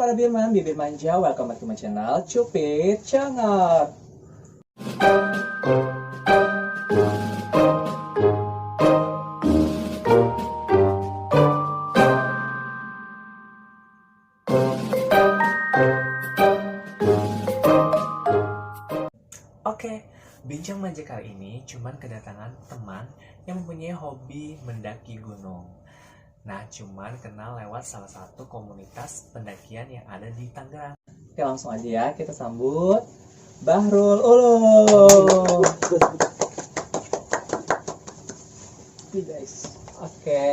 para Birman, Bibir Manja, welcome back to my channel, Cupid Cangot. Oke, bincang manja kali ini cuman kedatangan teman yang mempunyai hobi mendaki gunung. Nah, cuman kenal lewat salah satu komunitas pendakian yang ada di Tangerang. Oke, langsung aja ya, kita sambut Bahrul Ulum. Guys, oke.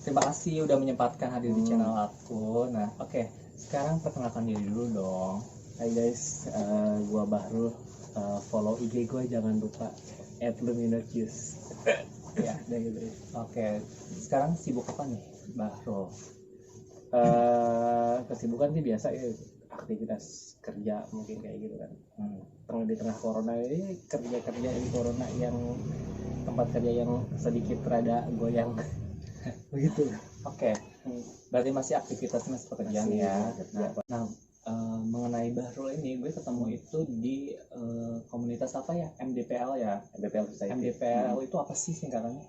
Terima kasih udah menyempatkan hadir di channel aku. Nah, oke. Sekarang perkenalkan diri dulu dong. Hai guys, gua Bahrul. Follow IG gua jangan lupa @luminocious. Ya, udah gitu. Oke, sekarang sibuk apa nih, Bahrul? Kesibukan sih biasa ya, aktivitas kerja mungkin kayak gitu kan. Di tengah corona ini kerja di corona yang tempat kerja yang sedikit rada goyang begitu. Oke, berarti masih aktivitasnya masih pekerjaan Masih ya. kerja. Nah, mengenai Bahrul ini, gue ketemu itu di komunitas apa ya? MDPL ya. MDPL Society. MDPL itu apa sih singkatannya?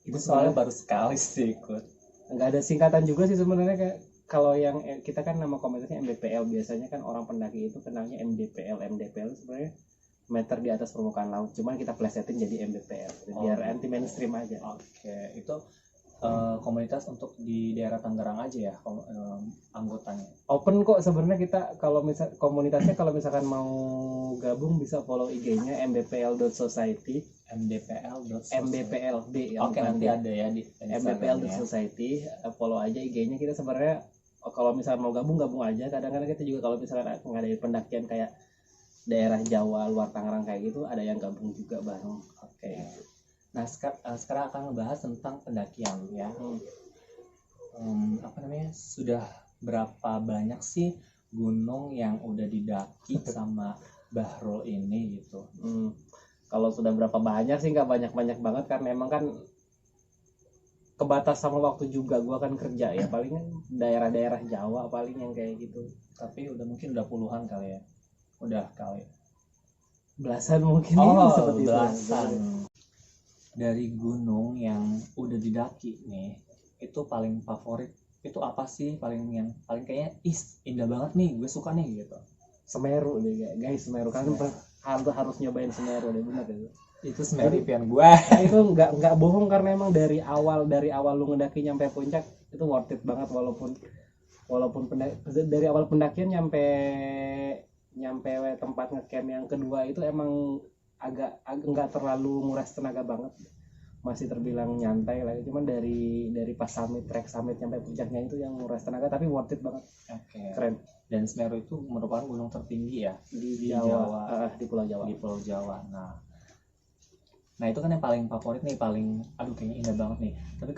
Itu Itu soalnya baru sekali sih ikut. nggak ada singkatan juga sih sebenarnya, kayak kalau yang kita kan nama komunitasnya MDPL, biasanya kan orang pendaki itu kenalnya MDPL. MDPL sebenarnya meter di atas permukaan laut, cuman kita plesetin jadi MDPL biar anti mainstream aja. Oke, itu komunitas untuk di daerah Tangerang aja ya, anggotanya. Open kok sebenarnya. Kita kalau misal komunitasnya, kalau misalkan mau gabung bisa follow IG-nya mbpl.society. mbplb ya. Oke, nanti ada ya di mbpl.society. Follow aja IG-nya. Kita sebenarnya kalau misalnya mau gabung aja. Kadang-kadang kita juga kalau misalkan ngadain pendakian kayak daerah Jawa luar Tangerang kayak gitu, ada yang gabung juga bareng. Oke. Nah, sekarang akan membahas tentang pendakian ya. Apa namanya? Sudah berapa banyak sih gunung yang udah didaki sama Bahrul ini gitu? Kalau sudah berapa banyak sih, nggak banyak banget karena emang kan kebatas sama waktu juga. Gua kan kerja ya, paling daerah-daerah Jawa paling yang kayak gitu. Tapi mungkin udah puluhan kali ya. Udah kali. Belasan mungkin. Seperti belasan. Dari gunung yang udah didaki nih, itu paling favorit itu apa sih? Paling kayaknya indah banget nih, gue suka nih gitu. Semeru deh guys, Semeru kan harus nyobain Semeru deh, bener deh. Itu Semeru impian gue. Nah, itu nggak bohong, karena emang dari awal lu ngedaki nyampe puncak itu worth it banget, walaupun dari awal pendakian nyampe tempat ngecamp yang kedua itu emang agak nggak terlalu nguras tenaga banget, masih terbilang nyantai lah. Cuman dari pas trek summit sampai puncaknya itu yang nguras tenaga, tapi worth it banget. Oke. Keren. Dan Semeru itu merupakan gunung tertinggi ya di Jawa. Di Pulau Jawa. Di Pulau Jawa. Nah itu kan yang paling favorit nih, paling kayaknya indah banget nih. Tapi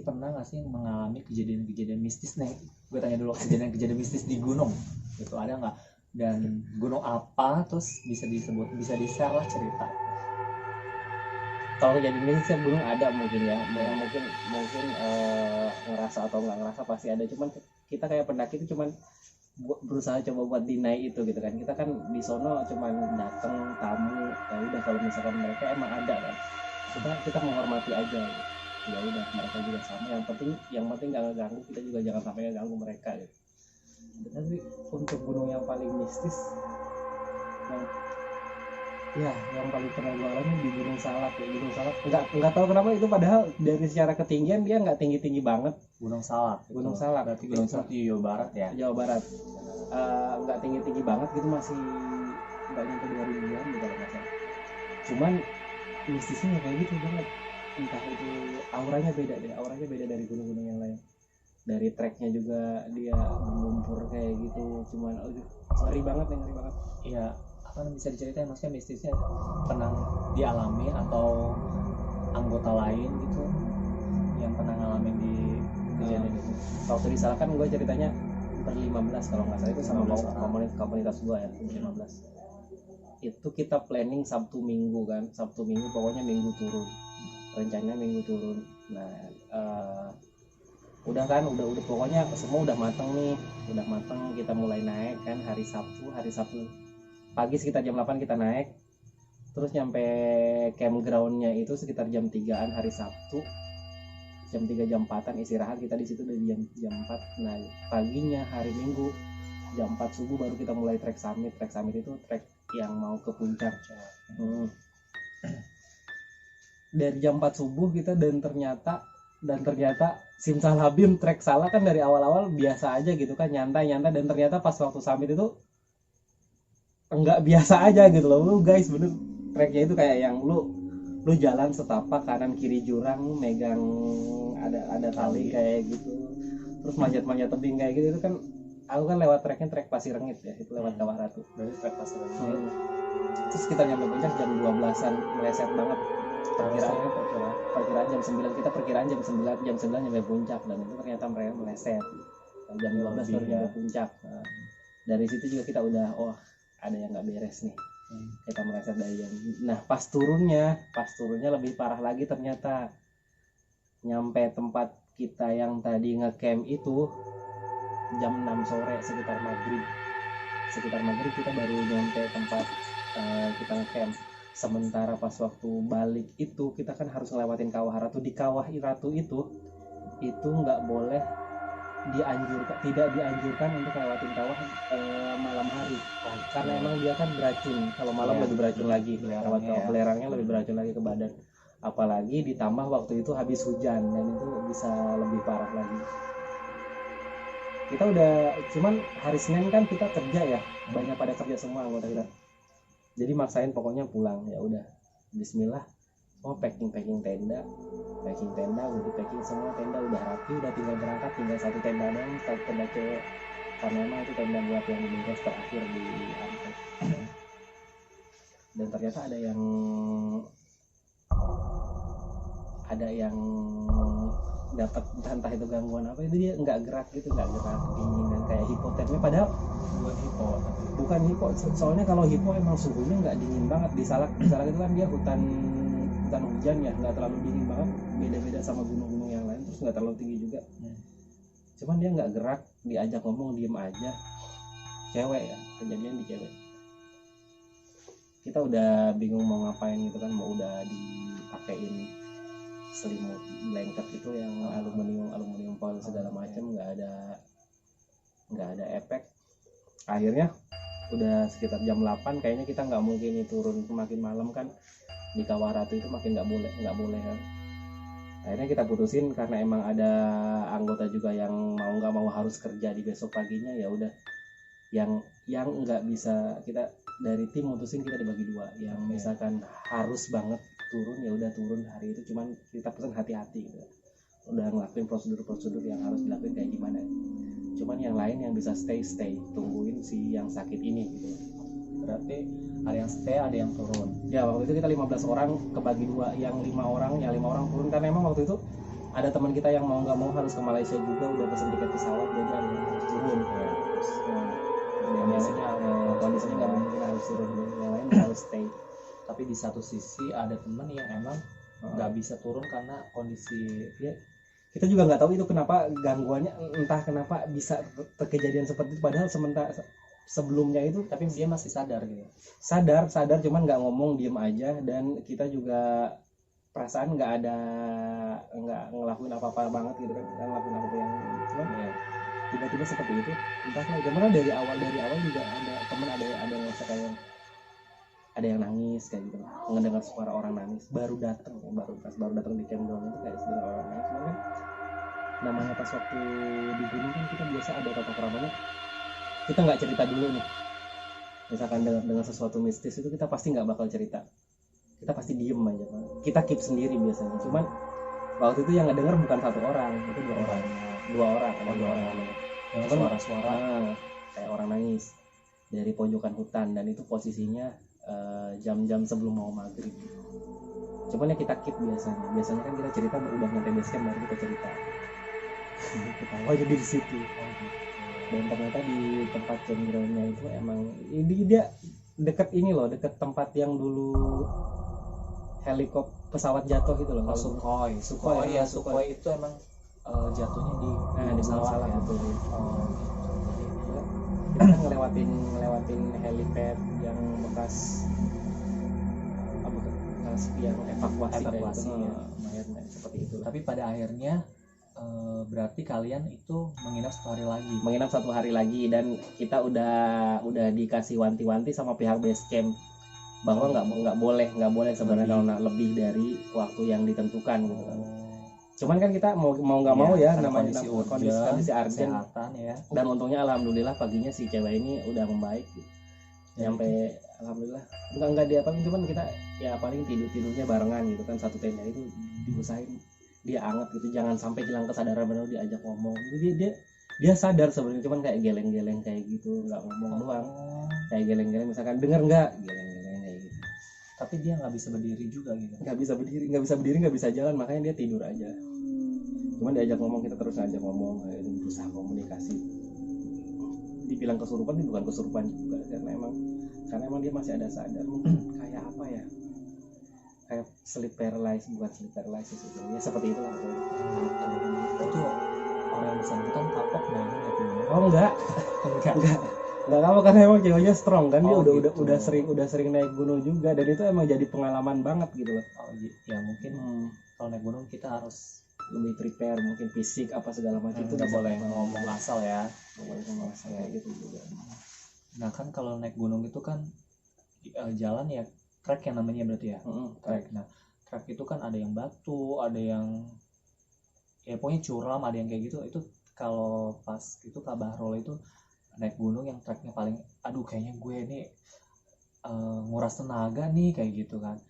pernah nggak sih mengalami kejadian mistis nih? Gue tanya dulu, kejadian mistis di gunung itu ada nggak? Dan gunung apa, terus bisa di-share lah cerita. Kalau kejadian mistis gunung ada mungkin ya, mungkin ngerasa atau nggak ngerasa pasti ada. Cuman kita kayak pendaki itu cuman berusaha coba buat deny itu gitu kan. Kita kan di sono cuman datang tamu, ya udah. Kalau misalkan mereka emang ada kan, kita menghormati aja gitu. Ya udah, mereka juga sama. Yang penting nggak ngeganggu, kita juga jangan sampai ngeganggu mereka gitu. Tapi untuk gunung yang paling mistis, yang paling pernah gue alami di Gunung Salak ya. Gunung Salak nggak tahu kenapa itu, padahal dari secara ketinggian dia nggak tinggi banget. Gunung Salak Berarti Gunung Salak di Jawa Barat ya. Jawa Barat. Nggak tinggi banget gitu, masih nggak nyampe 2000-an gitu kalau nggak salah. Cuman mistisnya kayak gitu banget. Entah itu auranya beda dari gunung-gunung yang lain. Dari treknya juga dia berlumpur kayak gitu. Cuman ngeri banget. Iya, apa bisa diceritain maksudnya mistisnya pernah dialami atau anggota lain gitu yang pernah ngalamin di kejadian itu? Waktu di Salak kan gue ceritanya ber-15 kalau nggak salah, itu sama komunitas gue ya, 15. Itu kita planning Sabtu Minggu pokoknya Minggu turun. Rencananya Minggu turun. Nah, Udah kan, udah pokoknya semua udah mateng nih, udah mateng. Kita mulai naik kan hari Sabtu pagi sekitar jam 8 kita naik, terus nyampe campgroundnya itu sekitar jam 3-an hari Sabtu, jam 3 jam 4-an istirahat kita di situ dari jam 4. Nah paginya hari Minggu jam 4 subuh baru kita mulai trek summit itu trek yang mau ke puncak. Dari jam 4 subuh kita dan ternyata simsalabim trek salah kan. Dari awal-awal biasa aja gitu kan, nyantai dan ternyata pas waktu summit itu enggak biasa aja gitu loh. Lu guys bener treknya itu kayak yang lu jalan setapak kanan kiri jurang, lu megang ada tali kayak gitu, terus manjat tebing kayak gitu. Itu kan aku kan lewat treknya trek Pasir Rengit ya, itu lewat Kawah Ratu. Berarti trek Pasir Rengit. Terus kita nyampe puncak jam 12-an, meleset banget. Perkiraan jam 9, kita perkiraan jam 9 nyampe puncak, dan itu ternyata mereka meleset jam 12 baru nyampe puncak. Dari situ juga kita udah ada yang nggak beres nih. Kita meleset dari jam. Nah pas turunnya lebih parah lagi ternyata. Nyampe tempat kita yang tadi ngecamp itu jam 6 sore, sekitar maghrib kita baru nyampe tempat kita ngecamp. Sementara pas waktu balik itu kita kan harus ngelewatin Kawah Ratu. Di Kawah Ratu itu nggak boleh, tidak dianjurkan untuk lewatin kawah malam hari, karena emang dia kan beracun. Kalau malam lebih beracun lagi, belerangnya lebih beracun lagi ke badan. Apalagi ditambah waktu itu habis hujan, dan itu bisa lebih parah lagi. Kita udah, cuman hari Senin kan kita kerja ya, banyak pada kerja semua anggota kita. Jadi maksain pokoknya pulang. Ya udah, bismillah. Packing tenda, udah packing semua tenda, udah rapi, udah tinggal berangkat, tinggal satu tenda doang, satu tenda cewek, karena emang itu tenda buat yang bungkus terakhir di Ampel. Dan ternyata ada yang dapat entah itu gangguan apa, itu dia nggak gerak, dingin dan kayak hipotermia. Padahal bukan hipo, soalnya kalau hipo emang suhunya nggak dingin banget. Di Salak itu kan dia hutan hujan ya, nggak terlalu dingin banget, beda sama gunung-gunung yang lain, terus nggak terlalu tinggi juga. Cuman dia nggak gerak, diajak ngomong diem aja. Cewek ya, kejadian di cewek. Kita udah bingung mau ngapain gitu kan, mau udah dipakein selimut blanket itu yang aluminium foil segala macam, nggak ada efek. Akhirnya udah sekitar jam 8, kayaknya kita nggak mungkin turun, makin malam kan di Kawah Ratu itu makin nggak boleh kan. Akhirnya kita putusin, karena emang ada anggota juga yang mau nggak mau harus kerja di besok paginya. Ya udah, yang nggak bisa, kita dari tim mutusin kita dibagi dua. Yang misalkan harus banget turun, ya udah turun hari itu, cuman kita pesan hati-hati gitu. Udah ngelakuin prosedur yang harus dilakuin kayak gimana. Cuman yang lain yang bisa stay, tungguin si yang sakit ini gitu. Berarti ada yang stay, ada yang turun. Ya waktu itu kita 15 orang kebagi dua, yang 5 orang turun, karena emang waktu itu ada teman kita yang mau nggak mau harus ke Malaysia juga, udah pesen tiket pesawat, jadi ada yang harus turun. Kondisinya nggak mungkin harus turun, yang lain harus stay. Tapi di satu sisi ada teman yang emang nggak bisa turun karena kondisi ya, kita juga nggak tahu itu kenapa gangguannya, entah kenapa bisa kejadian seperti itu, padahal sebelumnya itu, tapi dia masih sadar gitu. Sadar cuman nggak ngomong, diem aja. Dan kita juga perasaan nggak ngelakuin apa-apa banget gitu kan, nggak ngelakuin apa-apa yang cuman tiba-tiba seperti itu. Entah gimana, dari awal juga ada temen ada yang ngerasa kayak ada yang nangis kayak gitu, ngedengar suara orang nangis baru datang di campground itu, kayak suara orang nangis. Cuman kan namanya pas waktu di gunung kan kita biasa ada tata keramanya, kita nggak cerita dulu nih. Misalkan dengan sesuatu mistis itu kita pasti nggak bakal cerita, kita pasti diem aja, kita keep sendiri biasanya. Cuman waktu itu yang ngedenger bukan satu orang, itu dua orang yang suara-suara kayak orang nangis dari pojokan hutan, dan itu posisinya jam-jam sebelum mau maghrib. Cuman ya kita keep biasanya kan kita cerita udah nyampe base camp baru kita cerita. Ketawa jadi di situ. Dan ternyata di tempat campgroundnya itu emang dia deket tempat yang dulu helikopter pesawat jatuh gitu loh. Sukhoi itu emang jatuhnya di di Salak ya. betul. Oh, Kita kan ngelewatin helipad yang bekas apa tuh, bekas yang evakuasi kayak Evakuasi, gitu. ya. Lumayan seperti itu. tapi pada akhirnya berarti kalian itu menginap 1 hari lagi. Menginap 1 hari lagi dan kita udah dikasih wanti-wanti sama pihak base camp bahwa nggak boleh sebenarnya kalau lebih dari waktu yang ditentukan gitu kan. Cuman kan kita mau nggak mau ya, karena namanya kondisi urgent. kesehatan ya. Dan untungnya alhamdulillah paginya si cewek ini udah membaik gitu. Sampai alhamdulillah enggak diapain, cuman kita ya paling tidurnya barengan gitu kan, satu tenda itu diusahain dia anget gitu, jangan sampai hilang kesadaran, benar diajak ngomong. Jadi dia sadar sebenarnya, cuman kayak geleng-geleng kayak gitu, nggak ngomong doang, kayak geleng-geleng misalkan denger nggak, geleng-geleng kayak gitu. Tapi dia nggak bisa berdiri juga gitu. Nggak bisa berdiri nggak bisa jalan, makanya dia tidur aja. Cuman diajak ngomong, kita terus ngajak ngomong kayak itu, berusaha komunikasi. Dibilang kesurupan, ini bukan kesurupan juga, karena emang dia masih ada sadar. Mungkin kayak apa ya, kayak sleep paralysis, bukan sleep paralysis ya, seperti itulah. Itu orang yang bersangkutan kapok naik gunung. Oh enggak kapok, karena emang ceweknya strong kan, dia gitu. udah sering naik gunung juga, dan itu emang jadi pengalaman banget gitu loh. Oh ya mungkin kalau naik gunung kita harus lebih prepare, mungkin fisik apa segala macam. Itu nggak boleh ngomong asal ya. nggak boleh ngomong asal kayak gitu juga. Nah kan kalau naik gunung itu kan jalan ya trek yang namanya berarti ya. Trek. Nah trek itu kan ada yang batu, ada yang ya pokoknya curam, ada yang kayak gitu. Itu kalau pas itu Kak Bahrul itu naik gunung yang treknya paling aduh kayaknya gue ini nguras tenaga nih kayak gitu kan.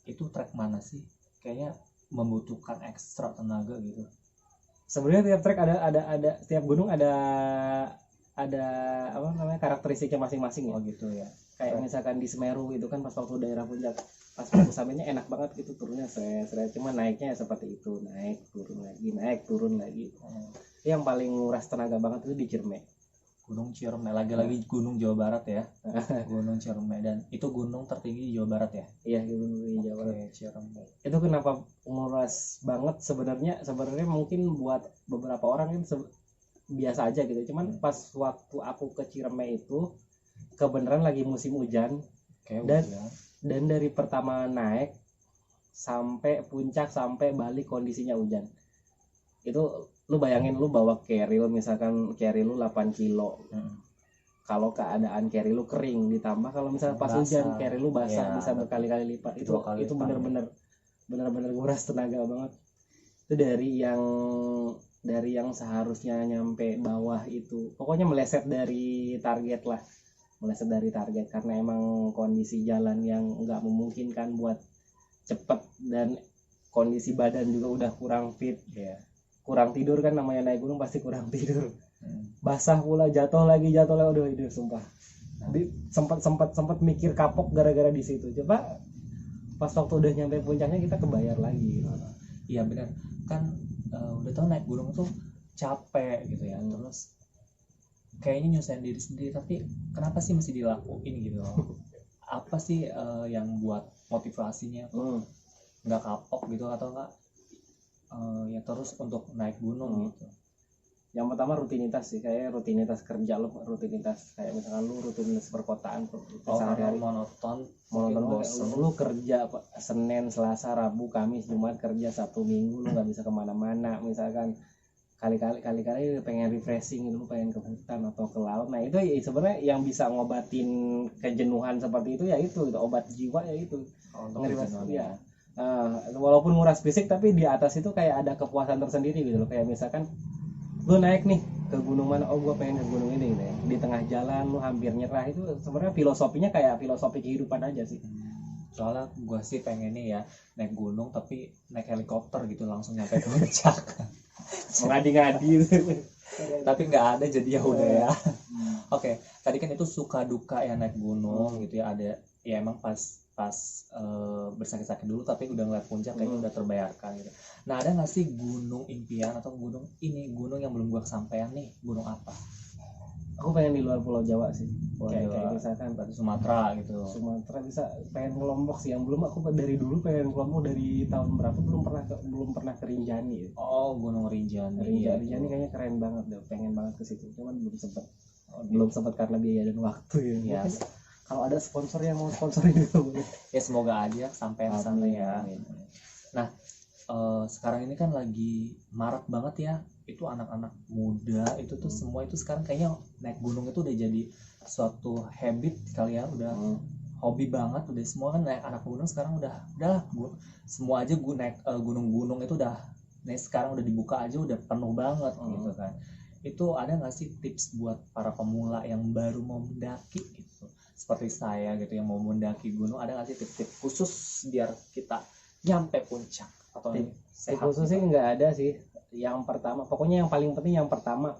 Itu trek mana sih? Kayaknya membutuhkan ekstra tenaga gitu. Sebenarnya tiap trek ada tiap gunung ada apa namanya, karakteristiknya masing-masing ya. Oh gitu ya. Kayak misalkan di Semeru itu kan pas waktu daerah puncak, pas waktu sampainya enak banget gitu, turunnya seret, cuma naiknya seperti itu, naik turun lagi. Yang paling nguras tenaga banget itu di Ciremai. Gunung Ciremai, lagi-lagi gunung Jawa Barat ya. Gunung Ciremai, dan itu gunung tertinggi di Jawa Barat ya. Iya, gunung di Jawa Barat. Ciremai. Itu kenapa nguras banget sebenarnya mungkin buat beberapa orang itu biasa aja gitu. Cuman pas waktu aku ke Ciremai itu kebenaran lagi musim hujan. Dan dari pertama naik sampai puncak sampai balik kondisinya hujan. Itu lu bayangin, lu bawa carrier, misalkan carrier lu 8 kilo. Kalau keadaan carrier lu kering, ditambah kalau misalnya pas hujan carrier lu basah, bisa berkali-kali lipat. Itu bener-bener nguras tenaga banget. Itu dari yang seharusnya nyampe bawah itu pokoknya meleset dari target karena emang kondisi jalan yang nggak memungkinkan buat cepet, dan kondisi badan juga udah kurang fit. Kurang tidur kan, namanya naik gunung pasti kurang tidur. Basah pula, jatuh lagi, aduh itu sumpah. Sempat mikir kapok gara-gara di situ. Coba pas waktu udah nyampe puncaknya kita kebayar lagi. Iya benar kan, udah tau naik gunung tuh capek gitu ya. Terus kayaknya nyusahin diri sendiri, tapi kenapa sih mesti dilakuin gitu loh? Apa sih yang buat motivasinya tuh nggak kapok gitu, atau enggak ya terus untuk naik gunung gitu? Yang pertama rutinitas sih, kayak rutinitas kerja lo, rutinitas kayak misalkan lu rutinitas perkotaan sehari-hari monoton lu kerja Senin, Selasa, Rabu, Kamis, Jumat kerja, Sabtu, Minggu lu nggak bisa kemana-mana. Misalkan kali-kali pengen refreshing, lu pengen ke hutan atau ke laut. Nah itu sebenarnya yang bisa ngobatin kejenuhan seperti itu ya itu obat jiwa ya itu. Ya. Walaupun nguras fisik, tapi di atas itu kayak ada kepuasan tersendiri gitu loh. Kayak misalkan lu naik nih ke gunung mana, oh gua pengen ke gunung ini gitu ya. Di tengah jalan lu hampir nyerah, itu sebenarnya filosofinya kayak filosofi kehidupan aja sih. Soalnya gua sih pengen nih ya naik gunung tapi naik helikopter gitu langsung nyampe puncak. Ngadi-ngadi tapi nggak ada, jadi ya udah ya. Oke, tadi kan itu suka duka ya naik gunung gitu ya. Ada ya emang pas bersakit-sakit dulu, tapi udah ngeliat puncak kayaknya udah terbayarkan gitu. Nah ada nggak sih gunung impian atau gunung yang belum gua kesampaian nih, gunung apa? Aku pengen di luar Pulau Jawa sih. kayak misalkan Sumatera gitu. Sumatera bisa, pengen ke Lombok sih yang belum, aku dari dulu pengen ke Lombok dari tahun berapa, belum pernah ke Rinjani. Oh, Gunung Rinjani. Rinjani kayaknya keren banget deh, pengen banget ke situ, cuman belum sempat karena biaya dan waktu ya. Yes. Kalau ada sponsor yang mau sponsorin itu boleh. Ya semoga aja sampai sana ya. Amin. Nah, sekarang ini kan lagi marak banget ya, itu anak-anak muda itu tuh semua itu sekarang kayaknya naik gunung itu udah jadi suatu habit kali ya, udah hobi banget, udah semua kan naik anak gunung sekarang udah semua aja gue naik gunung-gunung itu udah naik sekarang udah dibuka aja udah penuh banget gitu kan. Itu ada nggak sih tips buat para pemula yang baru mau mendaki gitu seperti saya gitu yang mau mendaki gunung, ada nggak sih tips-tips khusus biar kita nyampe puncak atau sehat khusus sih nggak ada sih. Yang pertama, pokoknya yang paling penting yang pertama,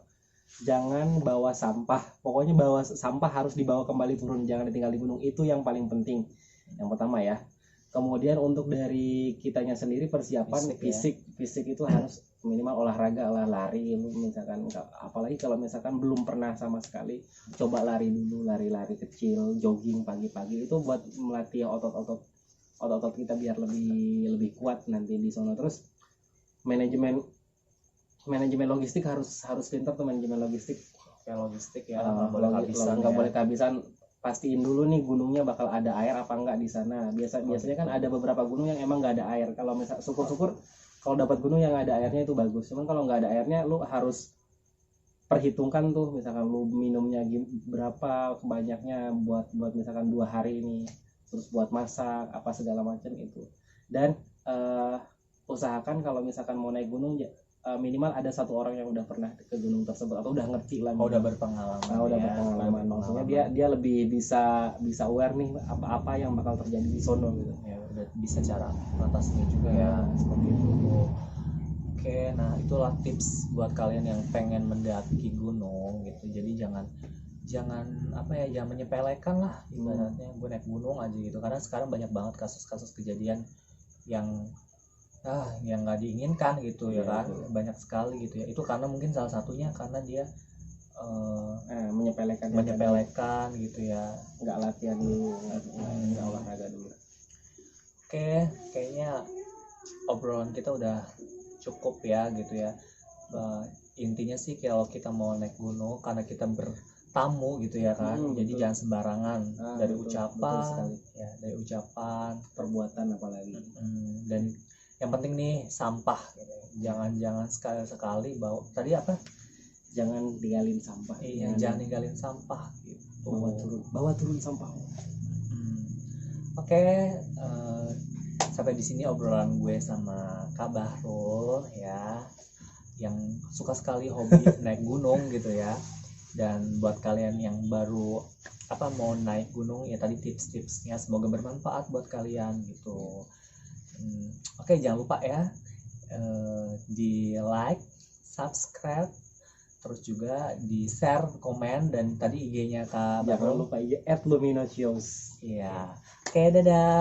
jangan bawa sampah. Pokoknya bawa sampah harus dibawa kembali turun, jangan ditinggal di gunung. Itu yang paling penting. Yang pertama ya. Kemudian untuk dari kitanya sendiri persiapan fisik itu harus minimal olahraga lah, lari misalkan, apalagi kalau misalkan belum pernah sama sekali, coba lari dulu, lari kecil, jogging pagi-pagi, itu buat melatih otot kita biar lebih kuat nanti di sono. Terus manajemen logistik harus pintar tuh, manajemen logistik. Kayak logistik ya, nggak boleh kehabisan. Pastiin dulu nih gunungnya bakal ada air apa enggak di sana. Biasanya kan ada beberapa gunung yang emang nggak ada air. Kalau misal syukur-syukur kalau dapat gunung yang ada airnya itu bagus. Cuman kalau nggak ada airnya, lu harus perhitungkan tuh, misalkan lu minumnya berapa banyaknya buat misalkan 2 hari ini, terus buat masak apa segala macam itu. Dan usahakan kalau misalkan mau naik gunung minimal ada 1 orang yang udah pernah ke gunung tersebut atau udah ngerti lah, udah berpengalaman. Berpengalaman. Maksudnya dia lebih bisa aware nih apa yang bakal terjadi di sono gitu. Ya udah bisa cara mengatasinya juga ya, seperti itu. Oke, nah itulah tips buat kalian yang pengen mendaki gunung gitu. Jadi jangan jangan menyepelekan lah ibaratnya gue naik gunung aja gitu, karena sekarang banyak banget kasus-kasus kejadian yang nggak diinginkan gitu ya kan. Banyak sekali gitu ya, itu karena mungkin salah satunya karena dia menyepelekan gitu ya, nggak latihan dulu, nggak olahraga dulu. Oke, kayaknya obrolan kita udah cukup ya gitu ya. Intinya sih kalau kita mau naik gunung karena kita bertamu gitu ya kan, jadi jangan sembarangan dari ucapan, perbuatan apalagi. Dan yang penting nih sampah gitu. Jangan sekali-sekali bawa tadi apa? Jangan tinggalin sampah. Iya, jangan tinggalin sampah gitu. Bawa turun sampah. Oke, sampai di sini obrolan gue sama Kak Bahrul ya, yang suka sekali hobi naik gunung gitu ya. Dan buat kalian yang baru mau naik gunung ya, tadi tips-tipsnya semoga bermanfaat buat kalian gitu. Oke, jangan lupa ya di like, subscribe, terus juga di share, komen, dan tadi IG-nya Kak Bahrul. Jangan lupa IG @luminosios. Iya. Oke, dadah.